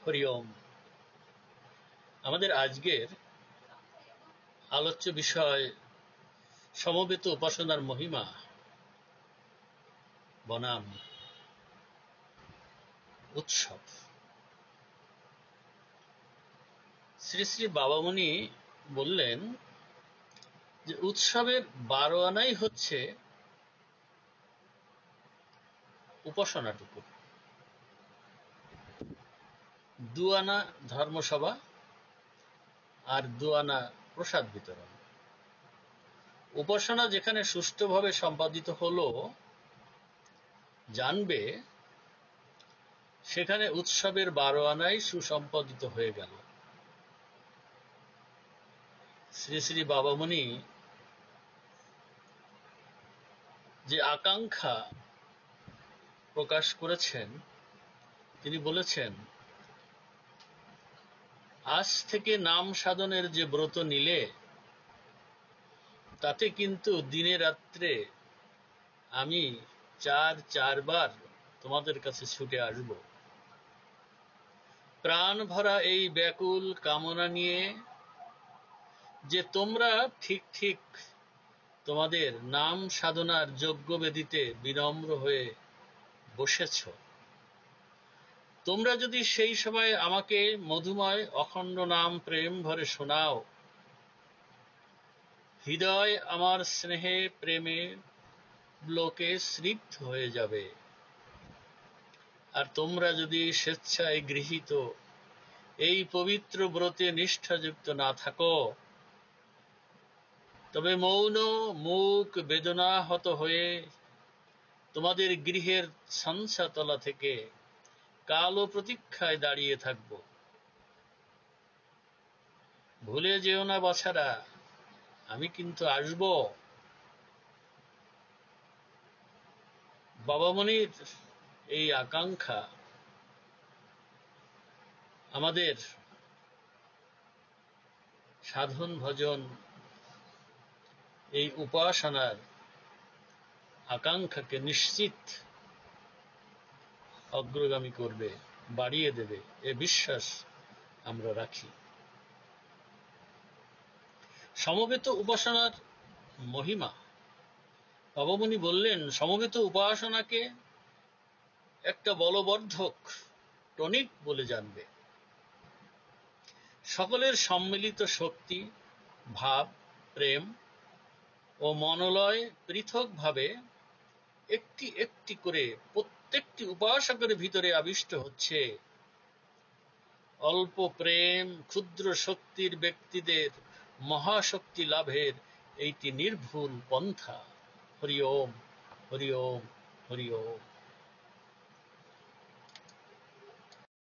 হরি ওম। আমাদের আজকের আলোচ্য বিষয় সমবেত উপাসনার মহিমা বনাম উৎসব। শ্রী শ্রী বাবামণি বললেন যে উৎসবের 12 আনাই হচ্ছে উপাসনাটুকু। 2 আনা ধর্মসভা আর 2 আনা প্রসাদ বিতরণ। উপাসনা যেখানে সুষ্ঠুভাবে সম্পাদিত হলো জানবে, সেখানে উৎসবের 12 আনাই সুসম্পাদিত হয়ে গেল। শ্রী শ্রী বাবামণি যে আকাঙ্ক্ষা প্রকাশ করেছেন, তিনি বলেছেন, আজ থেকে নাম সাধনের যে ব্রত নিলে, তাতে কিন্তু দিনে রাত্রে আমি 4 বার তোমাদের কাছে ছুটে আসব। প্রাণ ভরা এই ব্যাকুল কামনা নিয়ে যে তোমরা ঠিক ঠিক তোমাদের নাম সাধনার যজ্ঞ বেদিতে বিনম্র হয়ে বসেছ, তোমরা যদি সেই সময় আমাকে মধুময় অখণ্ড নাম প্রেম ভরে শোনাও, হৃদয় আমার স্নেহে প্রেমে লোকে স্নিগ্ধ হয়ে যাবে। আর তোমরা যদি স্বেচ্ছায় গৃহীত এই পবিত্র ব্রতে নিষ্ঠাযুক্ত না থাকো, তবে মৌন মুখ বেদনাহত হয়ে তোমাদের গৃহের ছাঞ্চাতলা থেকে কালো প্রতীক্ষায় দাঁড়িয়ে থাকব। ভুলে যেও না বাছারা, আমি কিন্তু আসব। বাবামণির এই আকাঙ্ক্ষা আমাদের সাধন ভজন, এই উপাসনার আকাঙ্ক্ষাকে নিশ্চিত অগ্রগামী করবে, বাড়িয়ে দেবে, এ বিশ্বাস আমরা রাখি। সমবেত উপাসনার মহিমা। বাবামণি বললেন, সমবেত উপাসনাকে একটা বলবর্ধক, টনিক বলে জানবে। সকলের সম্মিলিত শক্তি, ভাব, প্রেম ও মনোলয় পৃথকভাবে একটি একটি করে প্রত্যেকটি উপাসকের ভিতরে আবিষ্ট হচ্ছে। অল্প প্রেম ক্ষুদ্র শক্তির ব্যক্তিদের মহাশক্তি লাভের এইটি নির্ভুল পন্থা। হরি ওম, হরি ওম, হরি ওম।